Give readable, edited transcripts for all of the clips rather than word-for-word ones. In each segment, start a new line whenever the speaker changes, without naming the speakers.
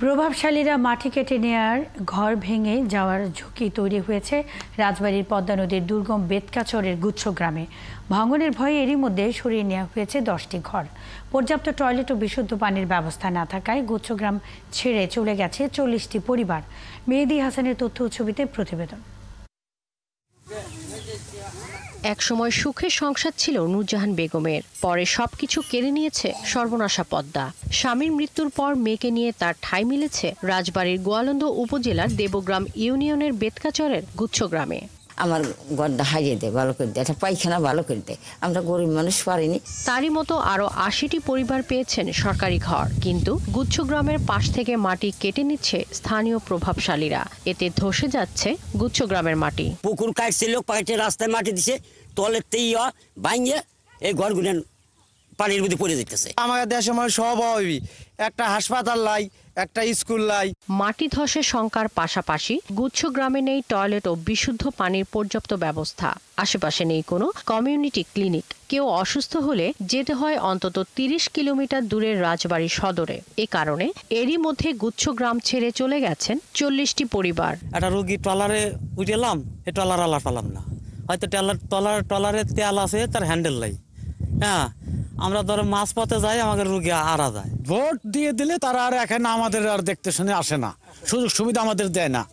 প্রভাবশালীরা মাটি কেটে নেয়ার ঘর ভেঙে যাওয়ার ঝুঁকি তৈরি হয়েছে রাজবাড়ীর পদ্মা নদীর দুর্গম বেতকাচরের গুচ্ছ গ্রামে। ভাঙনের ভয়ে এরই মধ্যে সরিয়ে নেওয়া হয়েছে 10টি ঘর। পর্যাপ্ত টয়লেট ও বিশুদ্ধ পানির ব্যবস্থা না থাকায় গুচ্ছগ্রাম ছেড়ে চলে গেছে 40টি পরিবার। মেহেদী হাসানের তথ্য ছবিতে প্রতিবেদন।
একসময় সুখের সংসার ছিল নূরজাহান বেগমের, পরে সবকিছু কেড়ে নিয়েছে সর্বনাশা পদ্মা। স্বামীর মৃত্যুর পর মেয়েকে নিয়ে তার ঠাঁই মিলেছে রাজবাড়ীর গোয়ালন্দ উপজেলার দেবগ্রাম ইউনিয়নের বেতকাচরের গুচ্ছগ্রামে।
আমার ঘরটা হারিয়ে দেয়, ভালো করে দেয়, একটা পায়খানা ভালো করে দেয়। আমরা গরিব মানুষ পারিনি।
তারই মতো আরো 80টি পরিবার পেয়েছেন সরকারি ঘর, কিন্তু গুচ্ছগ্রামের পাশ থেকে মাটি কেটে নিচ্ছে স্থানীয় প্রভাবশালীরা। এতে ধসে যাচ্ছে গুচ্ছগ্রামের মাটি।
পুকুর কাটছে, লোক পাইটে রাস্তায় মাটি দিছে, তলের ভাঙিয়ে এই ঘরগুলো পানির মধ্যে পড়ে যেতেছে।
আমাদের দেশে মানে সব অভাবী, একটা হাসপাতাল নাই, একটা স্কুল নাই।
মাটি ধসের শঙ্কার পাশাপাশি গুচ্ছগ্রামে নেই টয়লেট ও বিশুদ্ধ পানির পর্যাপ্ত ব্যবস্থা। আশেপাশে নেই কোনো কমিউনিটি ক্লিনিক। কেউ অসুস্থ হলে যেতে হয় অন্তত 30 কিলোমিটার দূরের রাজবাড়ী সদরে। এ কারণে এরই মধ্যে গুচ্ছগ্রাম ছেড়ে চলে গেছেন 40টি পরিবার।
একটা রোগী ট্রলারে উঠেলাম, এই ট্রলার আলা পালাম না, হয়তো ট্রলারে তেল আছে, তার হ্যান্ডেল নাই। হ্যাঁ, আমরা ধরো মাছ পথে যাই, আমাদের রোগী আরা যায়।
ভোট দিয়ে দিলে তারা আর এখানে আমাদের আর দেখতে শুনে আসে না, সুযোগ সুবিধা আমাদের দেয় না।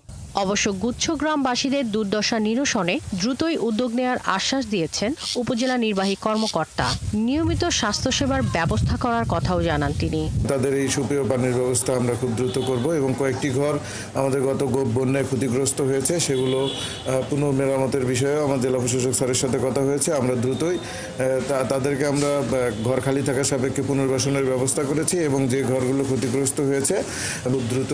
অবশ্য গুচ্ছগ্রামবাসীদের দুর্দশা নিরসনে দ্রুতই উদ্যোগ নেওয়ার আশ্বাস দিয়েছেন উপজেলা নির্বাহী কর্মকর্তা। নিয়মিত স্বাস্থ্যসেবার ব্যবস্থা করার কথাও জানান তিনি।
তাদের এই সুপেয় পানির ব্যবস্থা আমরা খুব দ্রুত করব এবং কয়েকটি ঘর আমাদের গত বন্যায় ক্ষতিগ্রস্ত হয়েছে, সেগুলো পুনর্মেরামতের বিষয়েও আমার জেলা প্রশাসক স্যারের সাথে কথা হয়েছে। আমরা দ্রুতই তাদেরকে আমরা ঘর খালি থাকার সাপেক্ষে পুনর্বাসনের ব্যবস্থা করেছি এবং যে ঘরগুলো ক্ষতিগ্রস্ত হয়েছে খুব দ্রুত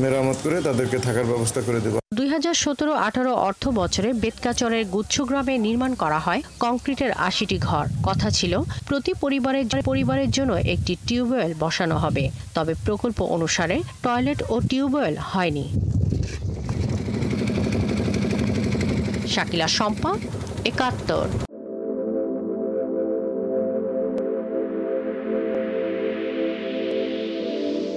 মেরামত করে তাদেরকে থাকার ব্যবস্থা
2017-18 অর্থ বছরে বেতকাচরের গুচ্ছগ্রামে নির্মাণ করা হয় কংক্রিটের 80টি ঘর। কথা ছিল প্রতি পরিবারের জন্য একটি টিউবওয়েল বসানো হবে, তবে প্রকল্প অনুসারে টয়লেট ও টিউবওয়েল হয়নি। শাকিলা শম্পা, 71।